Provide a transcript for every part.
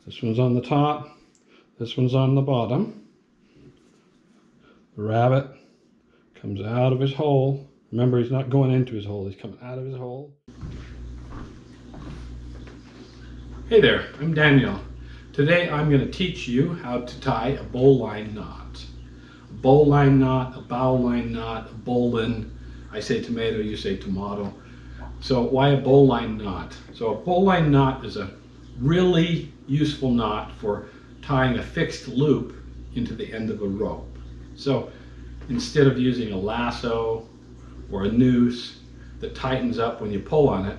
This one's on the top. This one's on the bottom. The rabbit comes out of his hole. Remember, he's not going into his hole. He's coming out of his hole. Hey there, I'm Daniel. Today I'm going to teach you how to tie a bowline knot. A bowline knot, a bowline knot, a bowline. I say tomato, you say tomato. So why a bowline knot? So a bowline knot is a really useful knot for tying a fixed loop into the end of a rope. So instead of using a lasso or a noose that tightens up when you pull on it,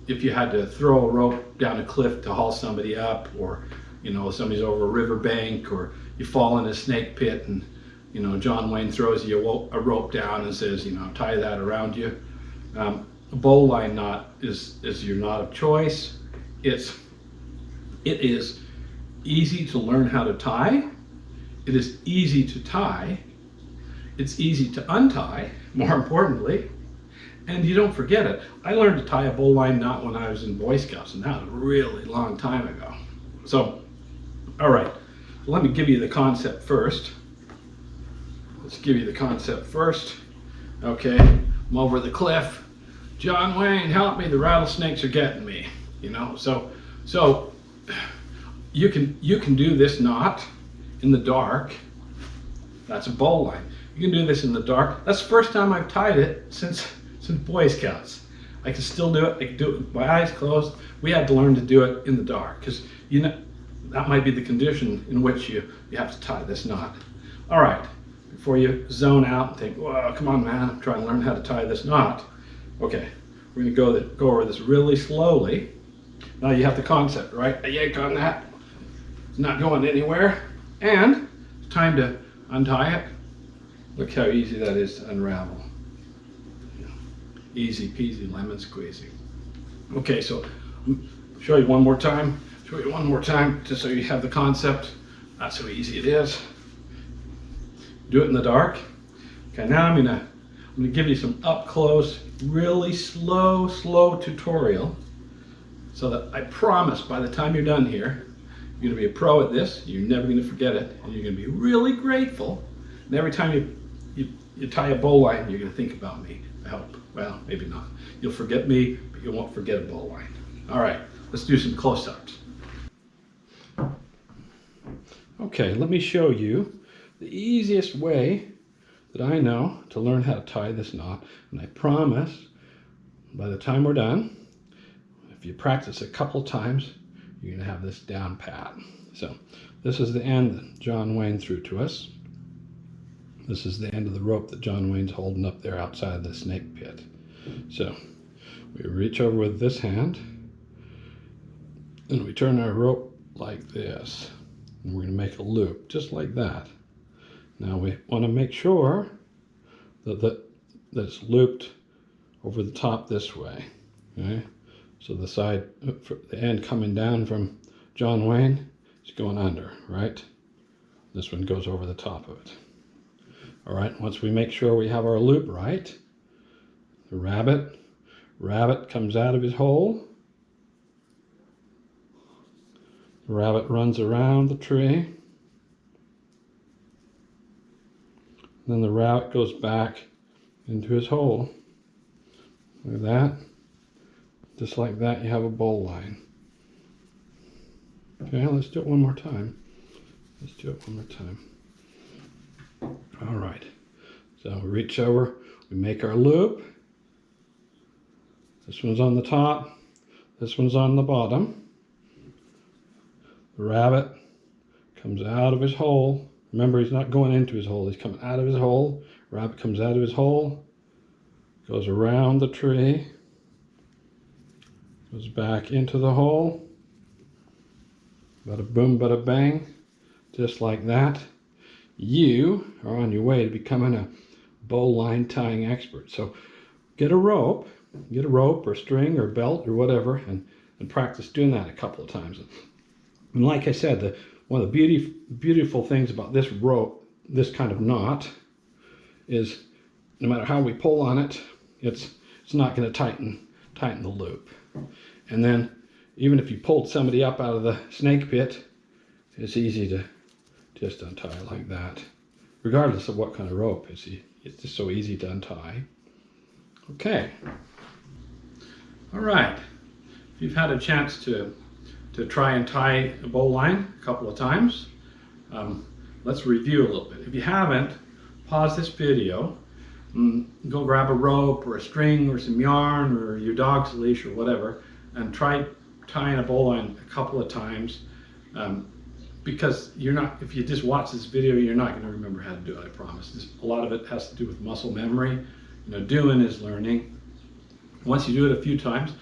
if you had to throw a rope down a cliff to haul somebody up, or somebody's over a river bank, or you fall in a snake pit and John Wayne throws you a rope down and says, tie that around you. A bowline knot is your knot of choice. It is easy to learn how to tie. It is easy to tie. It's easy to untie, more importantly. And you don't forget it. I learned to tie a bowline knot when I was in Boy Scouts, and that was a really long time ago. So, all right, let me give you the concept first. Let's give you the concept first. Okay, I'm over the cliff. John Wayne, help me, the rattlesnakes are getting me. So you can do this knot in the dark. That's a bowline. You can do this in the dark. That's the first time I've tied it since Boy Scouts. I can still do it. I can do it with my eyes closed. We had to learn to do it in the dark because that might be the condition in which you have to tie this knot. All right, before you zone out and think, well, come on, man, I'm trying to learn how to tie this knot. Okay, we're gonna go over this really slowly. Now you have the concept, right? A yank on that. It's not going anywhere. And it's time to untie it. Look how easy that is to unravel. Easy peasy lemon squeezy. Okay, so show you one more time. Just so you have the concept. That's how easy it is. Do it in the dark. Okay, now I'm gonna give you some up close, really slow tutorial, so that I promise by the time you're done here, you're gonna be a pro at this. You're never gonna forget it, and you're gonna be really grateful. And every time you tie a bowline, you're gonna think about me. I hope. Well, maybe not. You'll forget me, but you won't forget a bowline. All right, let's do some close-ups. Okay, let me show you the easiest way that I know to learn how to tie this knot. And I promise, by the time we're done, if you practice a couple times, you're gonna have this down pat. So this is the end that John Wayne threw to us. This is the end of the rope that John Wayne's holding up there outside the snake pit. So we reach over with this hand and we turn our rope like this. And we're going to make a loop just like that. Now we want to make sure that it's looped over the top this way. Okay? So the side, the end coming down from John Wayne is going under, right? This one goes over the top of it. All right, once we make sure we have our loop right, the rabbit comes out of his hole. The rabbit runs around the tree. Then the rabbit goes back into his hole. Look at that. Just like that, you have a bowline. Okay, let's do it one more time. All right, so we reach over, we make our loop. This one's on the top, this one's on the bottom. The rabbit comes out of his hole. Remember, he's not going into his hole, he's coming out of his hole. Rabbit comes out of his hole, goes around the tree, goes back into the hole. Bada boom, bada bang, just like that. You are on your way to becoming a bowline tying expert. So get a rope or string or belt or whatever, and practice doing that a couple of times. And like I said, one of the beautiful things about this rope, this kind of knot, is no matter how we pull on it, it's not going to tighten the loop. And then even if you pulled somebody up out of the snake pit, it's easy to just untie like that, regardless of what kind of rope. It's just so easy to untie. Okay. All right. If you've had a chance to try and tie a bowline a couple of times, let's review a little bit. If you haven't, pause this video, go grab a rope or a string or some yarn or your dog's leash or whatever, and try tying a bowline a couple of times, because if you just watch this video, you're not going to remember how to do it, I promise. A lot of it has to do with muscle memory. Doing is learning. Once you do it a few times,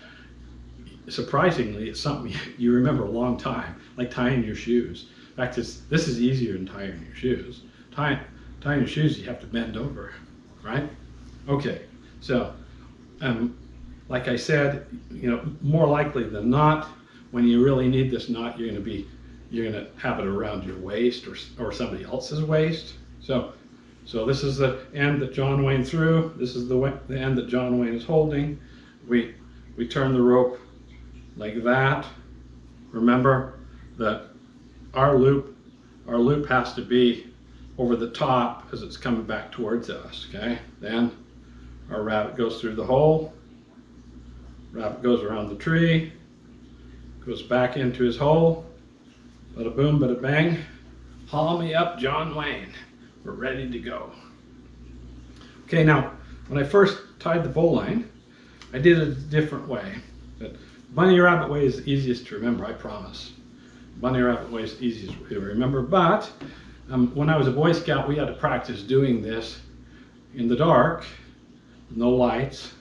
surprisingly, it's something you remember a long time, like tying your shoes. In fact, this is easier than tying your shoes. Tying your shoes, you have to bend over, right? Okay, so like I said, more likely than not, when you really need this knot, you're gonna have it around your waist or somebody else's waist. So this is the end that John Wayne threw. This is the end that John Wayne is holding. We turn the rope like that. Remember that our loop has to be over the top as it's coming back towards us, okay? Then our rabbit goes through the hole, rabbit goes around the tree, goes back into his hole, bada boom, bada bang. Haul me up, John Wayne. We're ready to go. Okay, now, when I first tied the bowline, I did it a different way. But bunny rabbit way is the easiest to remember, I promise. Bunny rabbit way is the easiest to remember, but when I was a Boy Scout, we had to practice doing this in the dark, no lights,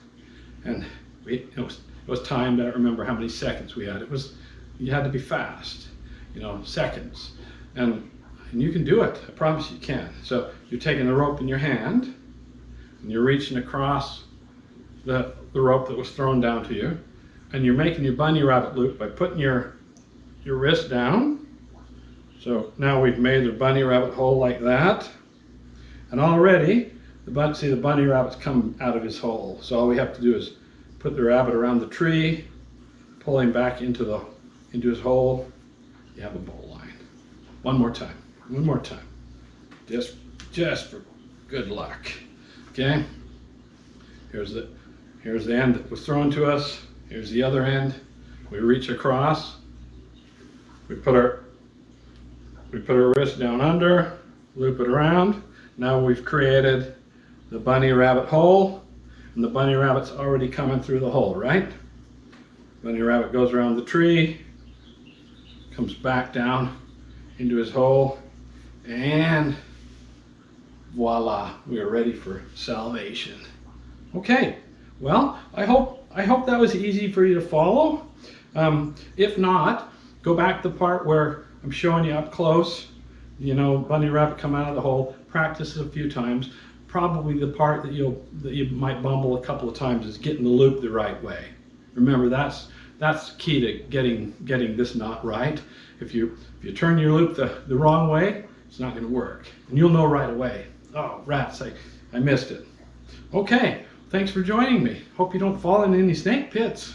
and it was timed. I don't remember how many seconds we had. You had to be fast, seconds, and you can do it. I promise you can. So you're taking the rope in your hand, and you're reaching across the rope that was thrown down to you, and you're making your bunny rabbit loop by putting your wrist down. So now we've made the bunny rabbit hole like that, and already the bunny rabbit's come out of his hole. So all we have to do is put the rabbit around the tree, pull him back into his hole. You have a bowline. One more time, just for good luck. Okay. Here's the end that was thrown to us. Here's the other end. We reach across. We put our wrist down under, loop it around. Now we've created the bunny rabbit hole, and the bunny rabbit's already coming through the hole, right? Bunny rabbit goes around the tree, comes back down into his hole, and voila, we are ready for salvation. Okay, well, I hope that was easy for you to follow. If not, go back to the part where I'm showing you up close, bunny rabbit come out of the hole, practice it a few times. Probably the part that you might bumble a couple of times is getting the loop the right way. Remember, that's key to getting this knot right. If you turn your loop the wrong way, it's not going to work, and you'll know right away. Oh, rats, I missed it. Okay, thanks for joining me. Hope you don't fall into any snake pits.